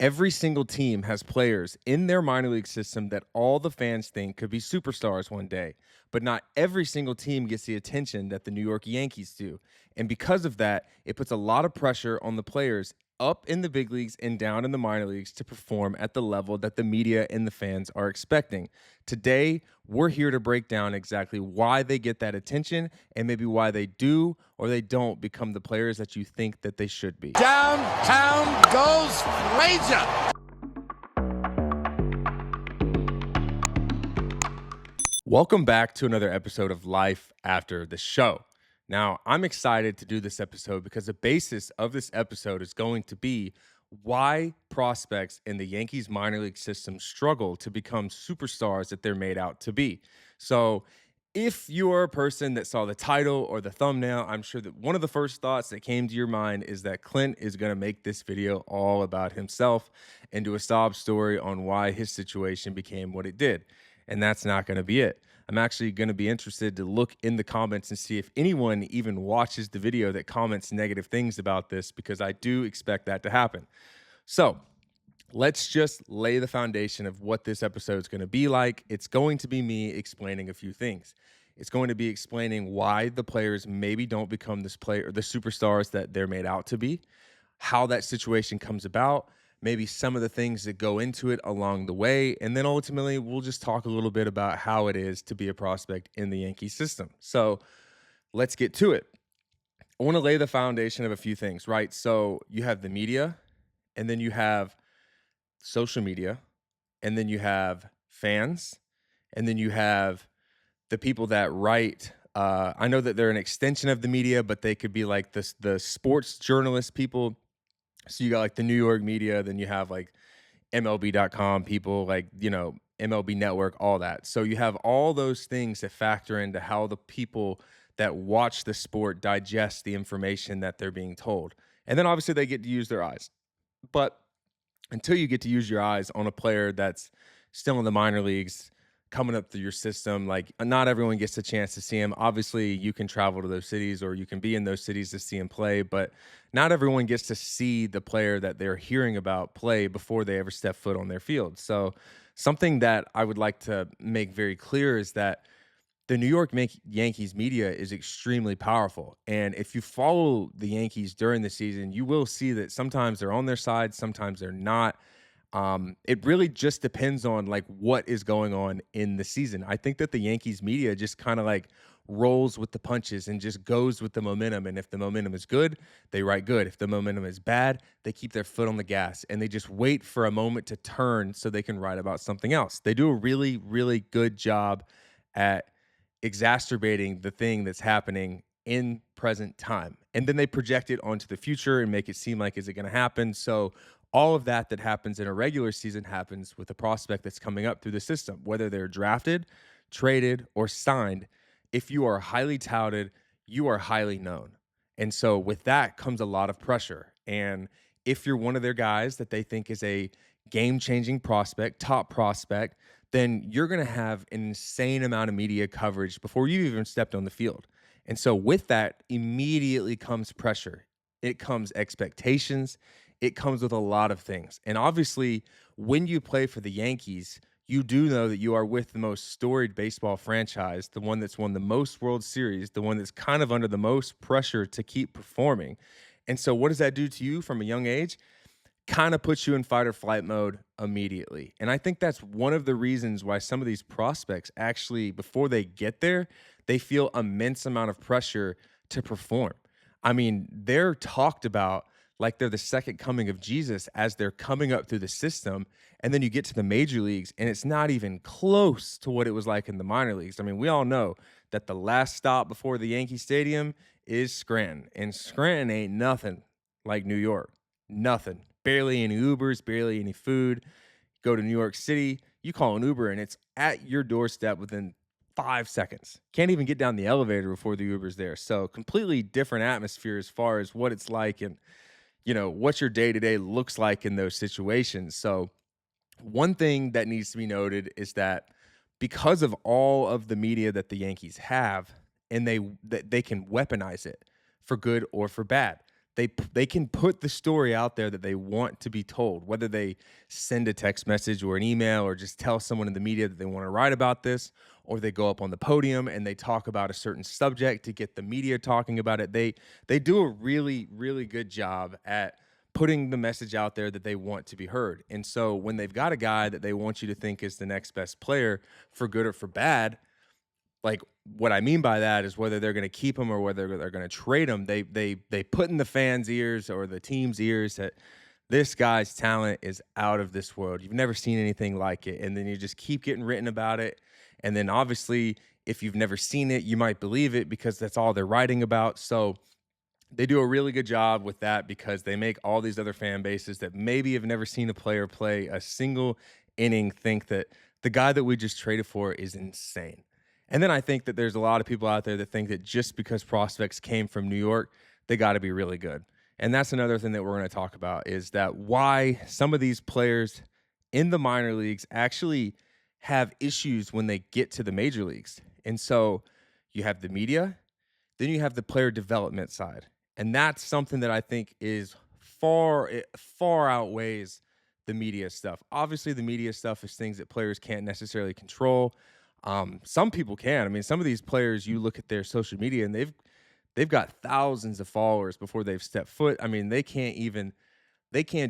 Every single team has players in their minor league system that all the fans think could be superstars one day, but not every single team gets the attention that the New York Yankees do. And because of that, it puts a lot of pressure on the players up in the big leagues and down in the minor leagues to perform at the level that the media and the fans are expecting. Today, we're here to break down exactly why they get that attention and maybe why they do or they don't become the players that you think that they should be. Downtown goes Frazier. Welcome back to another episode of Life After the Show. Now, I'm excited to do this episode because the basis of this episode is going to be why prospects in the Yankees minor league system struggle to become superstars that they're made out to be. So, if you're a person that saw the title or the thumbnail, I'm sure that one of the first thoughts that came to your mind is that Clint is going to make this video all about himself and do a sob story on why his situation became what it did. And that's not going to be it. I'm actually going to be interested to look in the comments and see if anyone even watches the video that comments negative things about this, because I do expect that to happen. So let's just lay the foundation of what this episode is going to be like. It's going to be me explaining a few things. It's going to be explaining why the players maybe don't become this player or the superstars that they're made out to be, how that situation comes about, maybe some of the things that go into it along the way, and then ultimately we'll just talk a little bit about how it is to be a prospect in the Yankee system. So let's get to it. I want to lay the foundation of a few things, right? So you have the media, and then you have social media, and then you have fans, and then you have the people that write. I know that they're an extension of the media, but they could be like the sports journalist people. So you got like the New York media, then you have like MLB.com people, like, MLB Network, all that. So you have all those things that factor into how the people that watch the sport digest the information that they're being told. And then obviously they get to use their eyes. But until you get to use your eyes on a player that's still in the minor leagues, coming up through your system, like not everyone gets a chance to see him. Obviously, you can travel to those cities or you can be in those cities to see him play, but not everyone gets to see the player that they're hearing about play before they ever step foot on their field. So something that I would like to make very clear is that the New York Yankees media is extremely powerful. And if you follow the Yankees during the season, you will see that sometimes they're on their side, sometimes they're not. It really just depends on like what is going on in the season. I think that the Yankees media just kind of like rolls with the punches and just goes with the momentum. And if the momentum is good, they write good. If the momentum is bad, they keep their foot on the gas and they just wait for a moment to turn so they can write about something else. They do a really, really good job at exacerbating the thing that's happening in present time. And then they project it onto the future and make it seem like, is it going to happen? So all of that happens in a regular season happens with a prospect that's coming up through the system, whether they're drafted, traded, or signed. If you are highly touted, you are highly known. And so with that comes a lot of pressure. And if you're one of their guys that they think is a game-changing prospect, top prospect, then you're going to have an insane amount of media coverage before you even stepped on the field. And so with that immediately comes pressure. It comes expectations. It comes with a lot of things. And obviously, when you play for the Yankees, you do know that you are with the most storied baseball franchise, the one that's won the most World Series, the one that's kind of under the most pressure to keep performing. And so what does that do to you from a young age? Kind of puts you in fight or flight mode immediately. And I think that's one of the reasons why some of these prospects actually, before they get there, they feel immense amount of pressure to perform. I mean, they're talked about like they're the second coming of Jesus as they're coming up through the system. And then you get to the major leagues and it's not even close to what it was like in the minor leagues. I mean, we all know that the last stop before the Yankee Stadium is Scranton. And Scranton ain't nothing like New York. Nothing. Barely any Ubers, barely any food. Go to New York City, you call an Uber and it's at your doorstep within 5 seconds. Can't even get down the elevator before the Uber's there. So completely different atmosphere as far as what it's like and what your day-to-day looks like in those situations. So one thing that needs to be noted is that because of all of the media that the Yankees have, and they can weaponize it for good or for bad. they can put the story out there that they want to be told, whether they send a text message or an email or just tell someone in the media that they want to write about this, or they go up on the podium and they talk about a certain subject to get the media talking about it. They do a really good job at putting the message out there that they want to be heard. And so when they've got a guy that they want you to think is the next best player, for good or for bad, like, what I mean by that is whether they're going to keep him or whether they're going to trade him, they put in the fans' ears or the team's ears that this guy's talent is out of this world. You've never seen anything like it, and then you just keep getting written about it. And then obviously, if you've never seen it, you might believe it because that's all they're writing about. So they do a really good job with that because they make all these other fan bases that maybe have never seen a player play a single inning think that the guy that we just traded for is insane. And then I think that there's a lot of people out there that think that just because prospects came from New York, they got to be really good. And that's another thing that we're going to talk about is that why some of these players in the minor leagues actually have issues when they get to the major leagues. And so you have the media, then you have the player development side. And that's something that I think is far outweighs the media stuff. Obviously, the media stuff is things that players can't necessarily control. Some people can. I mean, some of these players, you look at their social media and they've got thousands of followers before they've stepped foot. I mean, they can't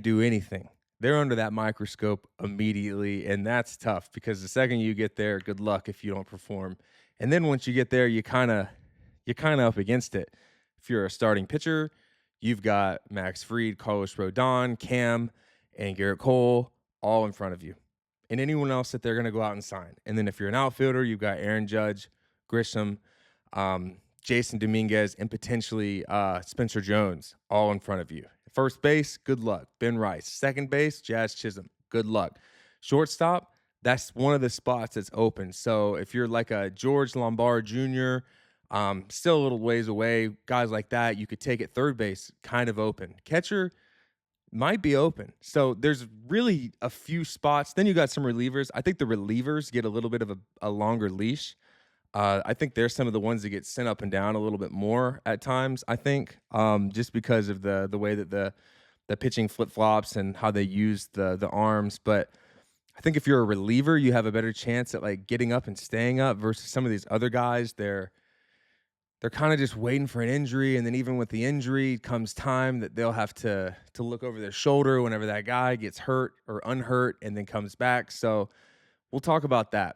do anything. They're under that microscope immediately, and that's tough because the second you get there, good luck if you don't perform. And then once you get there, you're kind of up against it. If you're a starting pitcher, you've got Max Fried, Carlos Rodon, Cam, and Garrett Cole all in front of you, and anyone else that they're going to go out and sign. And then if you're an outfielder, you've got Aaron Judge, Grisham, Jason Dominguez, and potentially Spencer Jones all in front of you. First base, good luck. Ben Rice. Second base, Jazz Chisholm. Good luck. Shortstop, that's one of the spots that's open. So if you're like a George Lombard Jr., still a little ways away, guys like that, you could take it. Third base, kind of open. Catcher might be open. So there's really a few spots. Then you got some relievers. I think the relievers get a little bit of a longer leash. I think they're some of the ones that get sent up and down a little bit more at times, I think, just because of the way that the pitching flip-flops and how they use the arms. But I think if you're a reliever, you have a better chance at like getting up and staying up versus some of these other guys. They're kind of just waiting for an injury, and then even with the injury comes time that they'll have to look over their shoulder whenever that guy gets hurt or unhurt and then comes back. So we'll talk about that.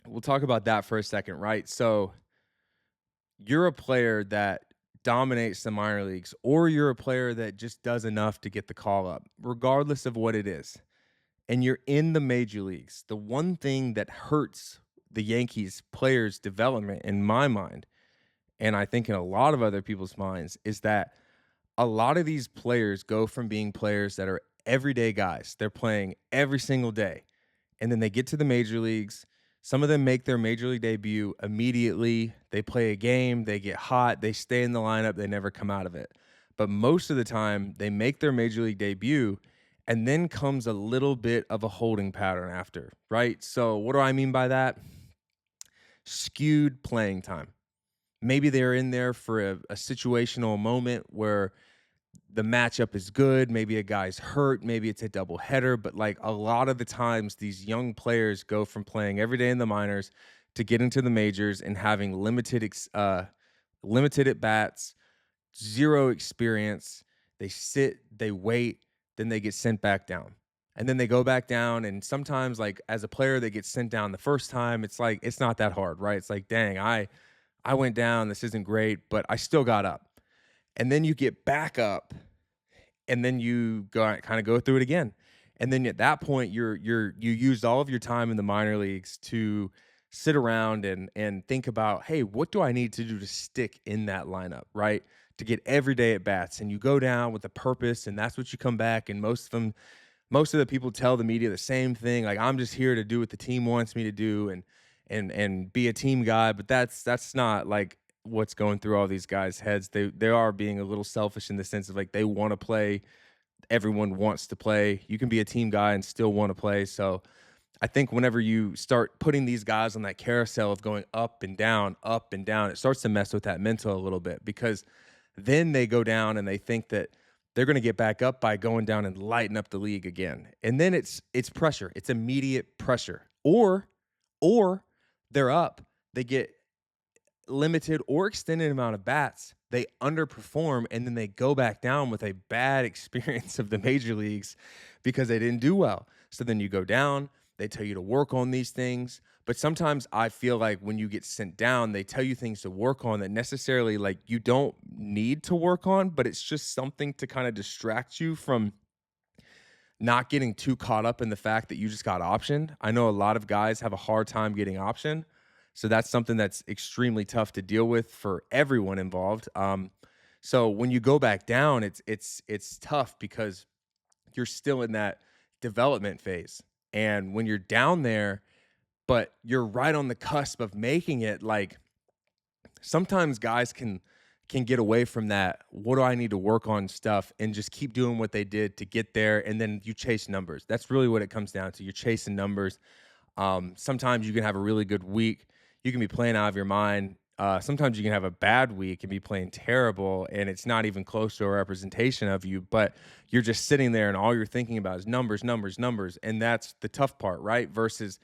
We'll talk about that for a second, right? So you're a player that dominates the minor leagues, or you're a player that just does enough to get the call up, regardless of what it is, and you're in the major leagues. The one thing that hurts the Yankees players' development, in my mind, and I think in a lot of other people's minds, is that a lot of these players go from being players that are everyday guys. They're playing every single day. And then they get to the major leagues. Some of them make their major league debut immediately. They play a game, they get hot, they stay in the lineup, they never come out of it. But most of the time, they make their major league debut, and then comes a little bit of a holding pattern after, right? So what do I mean by that? Skewed playing time. Maybe they're in there for a situational moment where the matchup is good. Maybe a guy's hurt. Maybe it's a doubleheader. But like a lot of the times, these young players go from playing every day in the minors to get into the majors and having limited at bats, zero experience. They sit, they wait, then they get sent back down. And then they go back down, and sometimes, like, as a player, they get sent down the first time. It's like, it's not that hard, right? It's like, dang, I went down, this isn't great, but I still got up. And then you get back up, and then you kind of go through it again. And then at that point, you used all of your time in the minor leagues to sit around and think about, hey, what do I need to do to stick in that lineup, right? To get every day at bats. And you go down with a purpose, and that's what you come back. And most of the people tell the media the same thing, like, I'm just here to do what the team wants me to do and be a team guy. But that's not like what's going through all these guys' heads. They are being a little selfish in the sense of like they want to play. Everyone wants to play. You can be a team guy and still want to play. So I think whenever you start putting these guys on that carousel of going up and down, it starts to mess with that mental a little bit, because Then they go down and they think that they're going to get back up by going down and lighting up the league again. And then it's pressure. It's immediate pressure. Or they're up. They get limited or extended amount of bats, they underperform, and then they go back down with a bad experience of the major leagues because they didn't do well. So then you go down, they tell you to work on these things. But sometimes I feel like when you get sent down, they tell you things to work on that necessarily like you don't need to work on, but it's just something to kind of distract you from not getting too caught up in the fact that you just got optioned. I know a lot of guys have a hard time getting optioned. So that's something that's extremely tough to deal with for everyone involved. So when you go back down, it's tough because you're still in that development phase. And when you're down there, but you're right on the cusp of making it, like sometimes guys can get away from that. What do I need to work on stuff and just keep doing what they did to get there. And then you chase numbers. That's really what it comes down to. You're chasing numbers. Sometimes you can have a really good week. You can be playing out of your mind. Sometimes you can have a bad week and be playing terrible, and it's not even close to a representation of you, but you're just sitting there and all you're thinking about is numbers, numbers, numbers. And that's the tough part, right? Versus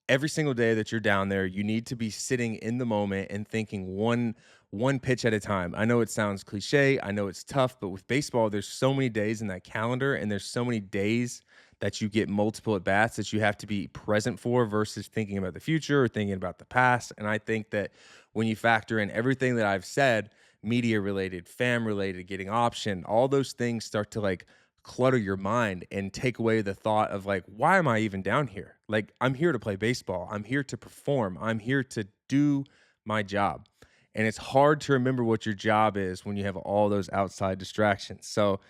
every single day that you're down there, you need to be sitting in the moment and thinking one pitch at a time. I know it sounds cliche, I know it's tough, but with baseball, there's so many days in that calendar, and there's so many days that you get multiple at bats that you have to be present for versus thinking about the future or thinking about the past. And I think that when you factor in everything that I've said, media related, fam related, getting option, all those things start to like clutter your mind and take away the thought of like, why am I even down here? Like, I'm here to play baseball. I'm here to perform. I'm here to do my job. And it's hard to remember what your job is when you have all those outside distractions. So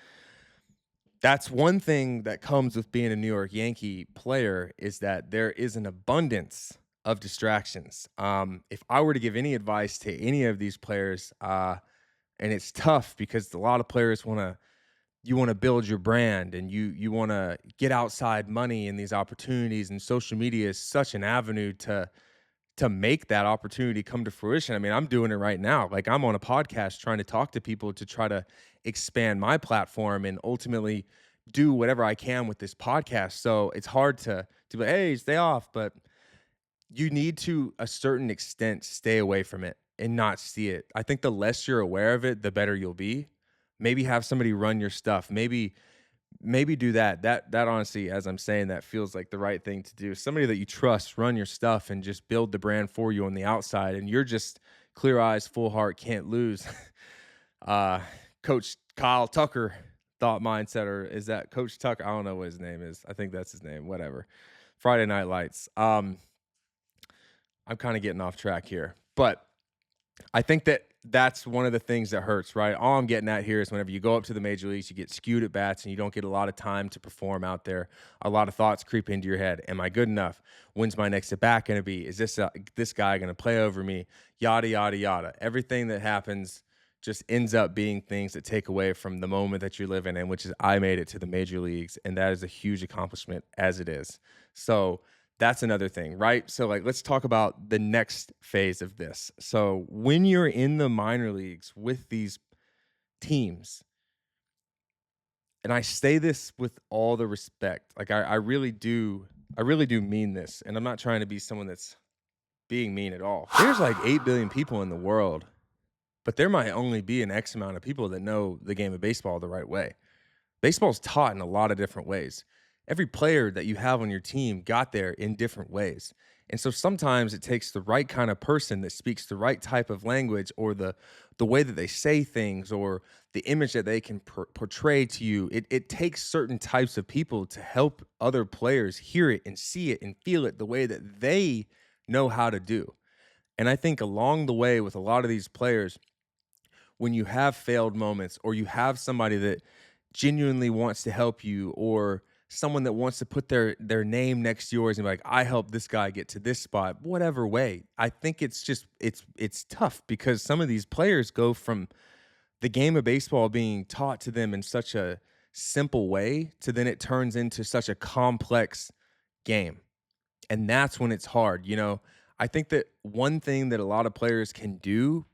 that's one thing that comes with being a New York Yankee player is that there is an abundance of distractions. If I were to give any advice to any of these players, and it's tough because a lot of players want to build your brand and you want to get outside money and these opportunities, and social media is such an avenue to make that opportunity come to fruition. I mean, I'm doing it right now. Like, I'm on a podcast trying to talk to people to try to expand my platform and ultimately do whatever I can with this podcast. So it's hard to be like, hey, stay off, but you need to a certain extent stay away from it and not see it. I think the less you're aware of it, the better you'll be. Maybe have somebody run your stuff. Maybe do that. That honestly, as I'm saying, that feels like the right thing to do. Somebody that you trust, run your stuff and just build the brand for you on the outside. And you're just clear eyes, full heart, can't lose. Coach Kyle Tucker thought mindset, or is that Coach Tucker? I don't know what his name is. I think that's his name. Whatever. Friday Night Lights. I'm kind of getting off track here, but I think that that's one of the things that hurts, right? All I'm getting at here is whenever you go up to the major leagues, you get skewed at bats and you don't get a lot of time to perform out there. A lot of thoughts creep into your head. Am I good enough? When's my next at bat going to be? Is this guy going to play over me? Yada, yada, yada. Everything that happens just ends up being things that take away from the moment that you're living in, which is I made it to the major leagues. And that is a huge accomplishment as it is. So that's another thing, right? So like, let's talk about the next phase of this. So when you're in the minor leagues with these teams, and I say this with all the respect, like I really do mean this. And I'm not trying to be someone that's being mean at all. There's like 8 billion people in the world, but there might only be an X amount of people that know the game of baseball the right way. Baseball's taught in a lot of different ways. Every player that you have on your team got there in different ways. And so sometimes it takes the right kind of person that speaks the right type of language, or the way that they say things, or the image that they can portray to you. It takes certain types of people to help other players hear it and see it and feel it the way that they know how to do. And I think along the way with a lot of these players, when you have failed moments, or you have somebody that genuinely wants to help you, or someone that wants to put their name next to yours and be like, I helped this guy get to this spot, whatever way. I think it's just it's tough because some of these players go from the game of baseball being taught to them in such a simple way to then it turns into such a complex game. And that's when it's hard. I think that one thing that a lot of players can do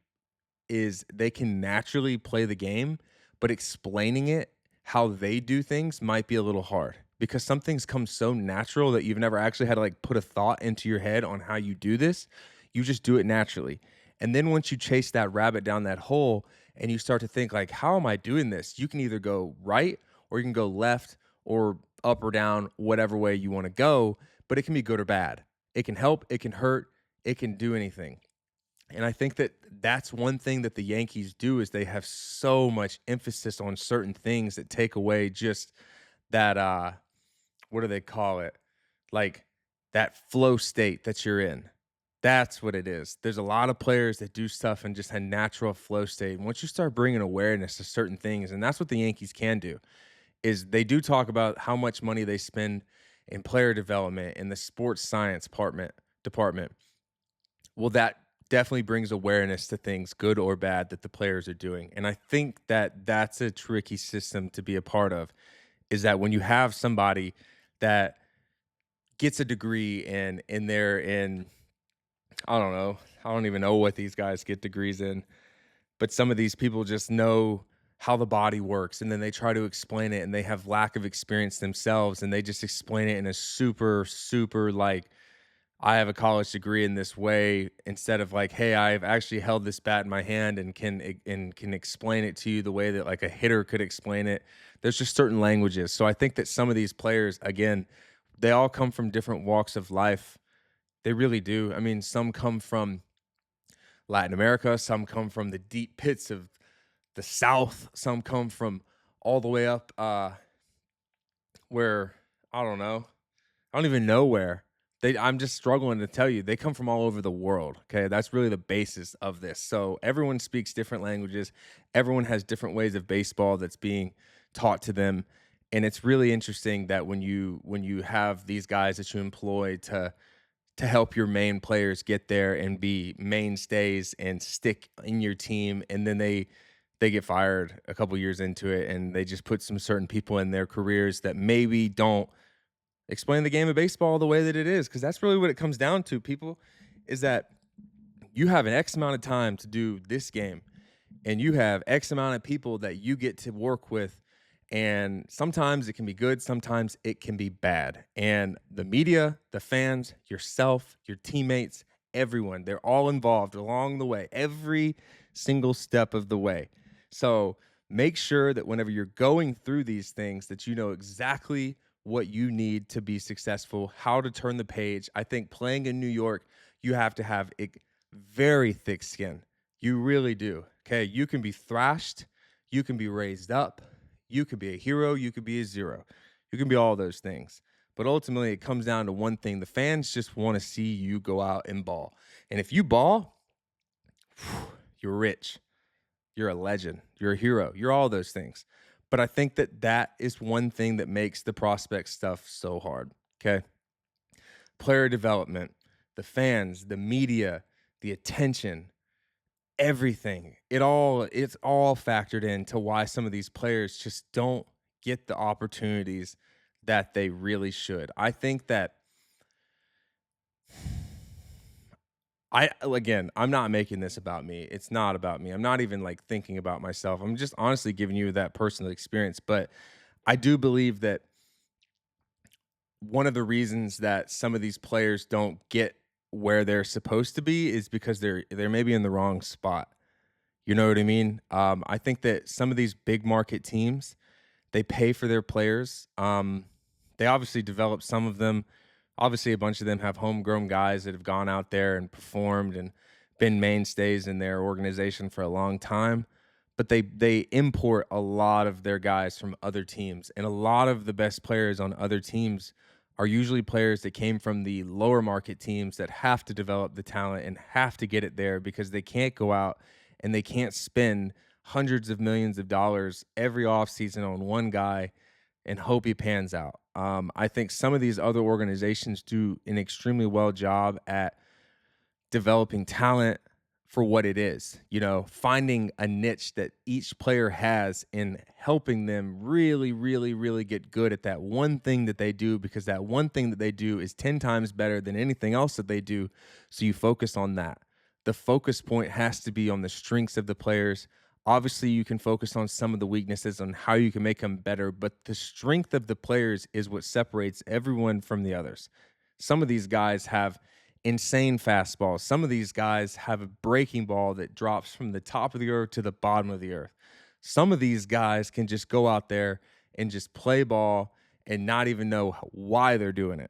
is they can naturally play the game, but explaining it how they do things might be a little hard because some things come so natural that you've never actually had to like put a thought into your head on how you do this. You just do it naturally. And then once you chase that rabbit down that hole and you start to think like, how am I doing this? You can either go right or you can go left or up or down, whatever way you want to go, but it can be good or bad. It can help, it can hurt, it can do anything. And I think that that's one thing that the Yankees do is they have so much emphasis on certain things that take away just that what do they call it? Like that flow state that you're in. That's what it is. There's a lot of players that do stuff in just a natural flow state. And once you start bringing awareness to certain things, and that's what the Yankees can do, is they do talk about how much money they spend in player development in the sports science department. Well, that definitely brings awareness to things, good or bad, that the players are doing. And I think that that's a tricky system to be a part of, is that when you have somebody that gets a degree in there in I don't know, I don't even know what these guys get degrees in, but some of these people just know how the body works and then they try to explain it and they have lack of experience themselves and they just explain it in a super like I have a college degree in this way instead of like, hey, I've actually held this bat in my hand and can explain it to you the way that like a hitter could explain it. There's just certain languages. So I think that some of these players, again, they all come from different walks of life. They really do. I mean, some come from Latin America, some come from the deep pits of the South, some come from all the way up where I don't know. I don't even know where. I'm just struggling to tell you. They come from all over the world. Okay. That's really the basis of this. So everyone speaks different languages. Everyone has different ways of baseball that's being taught to them. And it's really interesting that when you have these guys that you employ to help your main players get there and be mainstays and stick in your team, and then they get fired a couple years into it and they just put some certain people in their careers that maybe don't explain the game of baseball the way that it is, because that's really what it comes down to, people, is that you have an X amount of time to do this game and you have X amount of people that you get to work with. And sometimes it can be good, sometimes it can be bad. And the media, the fans, yourself, your teammates, everyone, they're all involved along the way, every single step of the way. So make sure that whenever you're going through these things that you know exactly what you need to be successful, how to turn the page. I think playing in New York, you have to have a very thick skin. You really do. Okay. You can be thrashed. You can be raised up. You could be a hero. You could be a zero. You can be all those things. But ultimately, it comes down to one thing. The fans just want to see you go out and ball. And if you ball, you're rich. You're a legend. You're a hero. You're all those things. But I think that that is one thing that makes the prospect stuff so hard. Okay. Player development, the fans, the media, the attention, everything. It's all factored into why some of these players just don't get the opportunities that they really should. I think that I'm not making this about me. It's not about me. I'm not even like thinking about myself. I'm just honestly giving you that personal experience. But I do believe that one of the reasons that some of these players don't get where they're supposed to be is because they're maybe in the wrong spot. You know what I mean? I think that some of these big market teams, they pay for their players. They obviously develop some of them. Obviously, a bunch of them have homegrown guys that have gone out there and performed and been mainstays in their organization for a long time. But they import a lot of their guys from other teams, and a lot of the best players on other teams are usually players that came from the lower market teams that have to develop the talent and have to get it there because they can't go out and they can't spend hundreds of millions of dollars every offseason on one guy and hope he pans out. I think some of these other organizations do an extremely well job at developing talent for what it is, finding a niche that each player has in helping them really, really, really get good at that one thing that they do, because that one thing that they do is 10 times better than anything else that they do. So you focus on that. the focus point has to be on the strengths of the players. Obviously, you can focus on some of the weaknesses on how you can make them better, but the strength of the players is what separates everyone from the others. Some of these guys have insane fastballs. Some of these guys have a breaking ball that drops from the top of the earth to the bottom of the earth. Some of these guys can just go out there and just play ball and not even know why they're doing it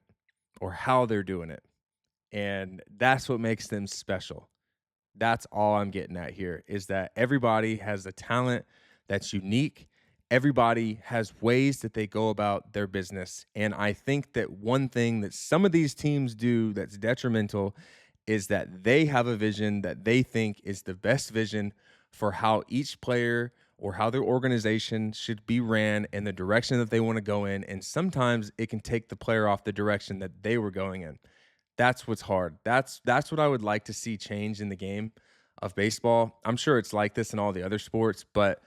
or how they're doing it. And that's what makes them special. That's all I'm getting at here is that everybody has a talent that's unique. Everybody has ways that they go about their business. And I think that one thing that some of these teams do that's detrimental is that they have a vision that they think is the best vision for how each player or how their organization should be ran in the direction that they want to go in. And sometimes it can take the player off the direction that they were going in. That's what's hard. That's what I would like to see change in the game of baseball. I'm sure it's like this in all the other sports, but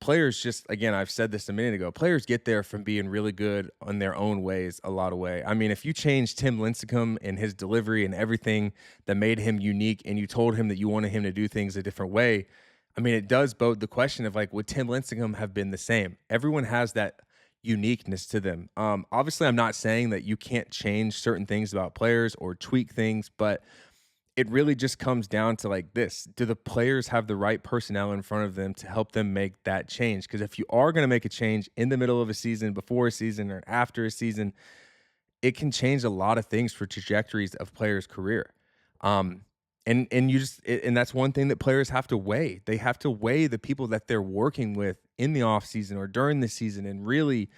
players just again, I've said this a minute ago, players get there from being really good on their own ways a lot of way. I mean, if you change Tim Lincecum and his delivery and everything that made him unique and you told him that you wanted him to do things a different way, I mean, it does bode the question of like, would Tim Lincecum have been the same? Everyone has that uniqueness to them. Obviously, I'm not saying that you can't change certain things about players or tweak things, but it really just comes down to like this. Do the players have the right personnel in front of them to help them make that change? Because if you are going to make a change in the middle of a season, before a season, or after a season, it can change a lot of things for trajectories of players' career. Um, and you just and that's one thing that players have to weigh. They have to weigh the people that they're working with in the off season or during the season, and really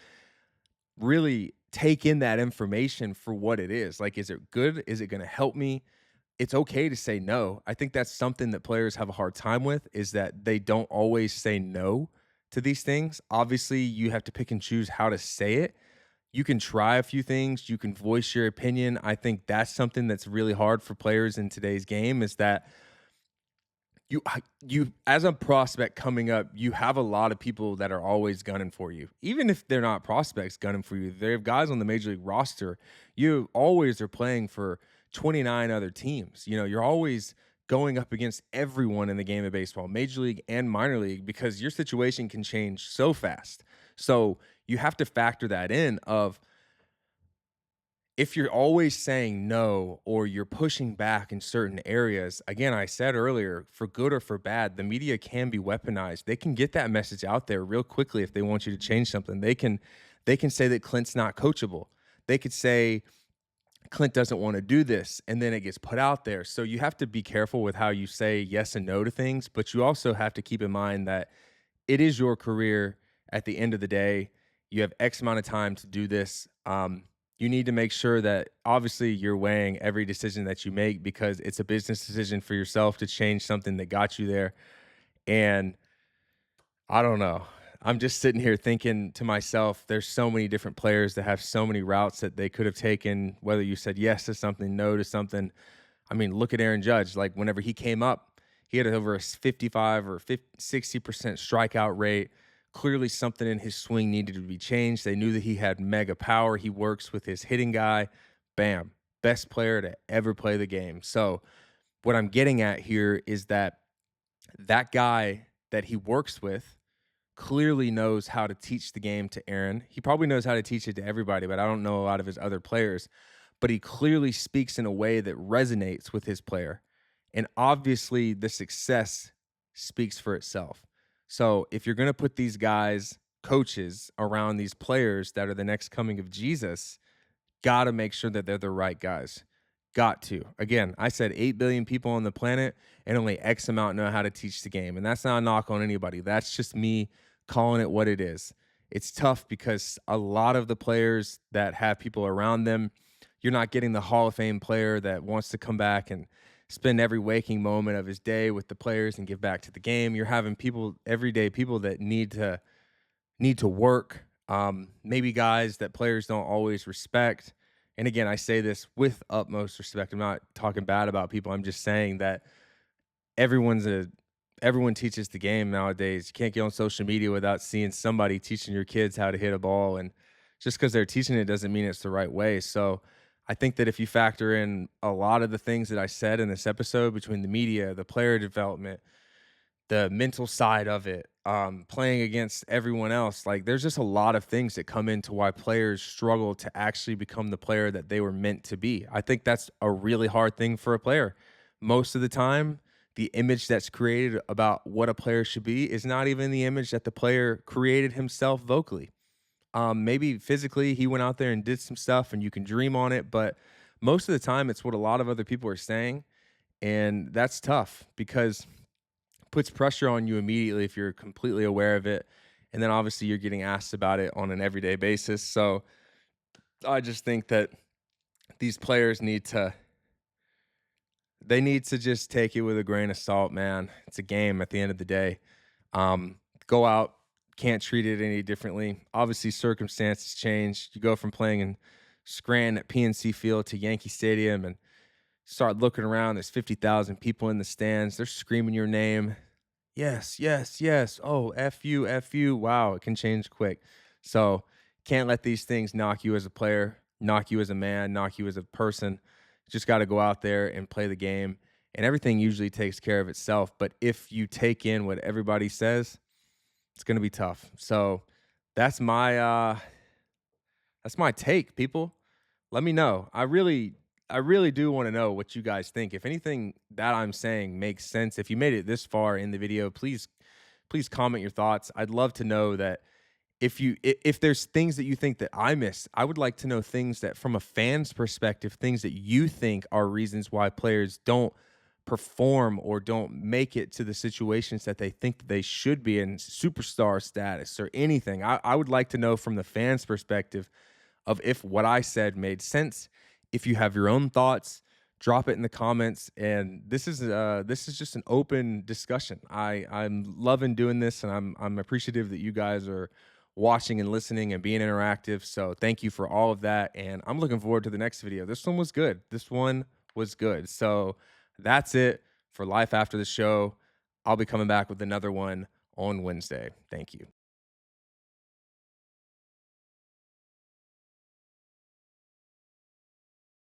take in that information for what it is. Like, is it good? Is it going to help me? It's okay to say no. I think that's something that players have a hard time with is that they don't always say no to these things. Obviously, you have to pick and choose how to say it. You can try a few things, you can voice your opinion. I think that's something that's really hard for players in today's game is that you as a prospect coming up, you have a lot of people that are always gunning for you. Even if they're not prospects gunning for you, they have guys on the major league roster. You always are playing for 29 other teams. You know, you're always going up against everyone in the game of baseball, major league and minor league, because your situation can change so fast. So you have to factor that in of if you're always saying no or you're pushing back in certain areas, again, I said earlier, for good or for bad, the media can be weaponized. They can get that message out there real quickly if they want you to change something. They can say that Clint's not coachable. They could say Clint doesn't want to do this, and then it gets put out there. So you have to be careful with how you say yes and no to things, but you also have to keep in mind that it is your career at the end of the day. You have X amount of time to do this. You need to make sure that obviously you're weighing every decision that you make because it's a business decision for yourself to change something that got you there. And I don't know. I'm just sitting here thinking to myself, there's so many different players that have so many routes that they could have taken, whether you said yes to something, no to something. I mean, look at Aaron Judge. Like, whenever he came up, he had over a 55 or 60% strikeout rate. Clearly, something in his swing needed to be changed. They knew that he had mega power. He works with his hitting guy. Bam. Best player to ever play the game. So, what I'm getting at here is that that guy that he works with clearly knows how to teach the game to Aaron. He probably knows how to teach it to everybody, but I don't know a lot of his other players. But he clearly speaks in a way that resonates with his player. And obviously, the success speaks for itself. So if you're going to put these guys, coaches, around these players that are the next coming of Jesus, got to make sure that they're the right guys. Got to. Again, I said 8 billion people on the planet and only X amount know how to teach the game. And that's not a knock on anybody. That's just me calling it what it is. It's tough because a lot of the players that have people around them, you're not getting the Hall of Fame player that wants to come back and spend every waking moment of his day with the players and give back to the game. You're having people, everyday people that need to work. Maybe guys that players don't always respect. And again, I say this with utmost respect. I'm not talking bad about people. I'm just saying that everyone teaches the game nowadays. You can't get on social media without seeing somebody teaching your kids how to hit a ball. And just because they're teaching it doesn't mean it's the right way. So I think that if you factor in a lot of the things that I said in this episode between the media, the player development, the mental side of it, playing against everyone else. Like, there's just a lot of things that come into why players struggle to actually become the player that they were meant to be. I think that's a really hard thing for a player. Most of the time, the image that's created about what a player should be is not even the image that the player created himself vocally. Maybe physically he went out there and did some stuff and you can dream on it, but most of the time it's what a lot of other people are saying. And that's tough because puts pressure on you immediately if you're completely aware of it. And then obviously you're getting asked about it on an everyday basis. So I just think that these players need to just take it with a grain of salt, man. It's a game at the end of the day. Go out, can't treat it any differently. Obviously, circumstances change. You go from playing in Scranton at PNC Field to Yankee Stadium and start looking around. There's 50,000 people in the stands. They're screaming your name. Yes, yes, yes. Oh, F you, F you. Wow, it can change quick. So can't let these things knock you as a player, knock you as a man, knock you as a person. Just got to go out there and play the game. And everything usually takes care of itself. But if you take in what everybody says, it's gonna be tough. So that's my take, people. Let me know. I really do want to know what you guys think. If anything that I'm saying makes sense, if you made it this far in the video, please comment your thoughts. I'd love to know that if there's things that you think that I missed, I would like to know things that from a fan's perspective, things that you think are reasons why players don't perform or don't make it to the situations that they think that they should be in superstar status or anything. I would like to know from the fans' perspective of if what I said made sense. If you have your own thoughts, drop it in the comments. And this is just an open discussion. I'm loving doing this, and I'm appreciative that you guys are watching and listening and being interactive. So thank you for all of that. And I'm looking forward to the next video. This one was good. This one was good. So that's it for Life After the Show. I'll be coming back with another one on Wednesday. Thank you.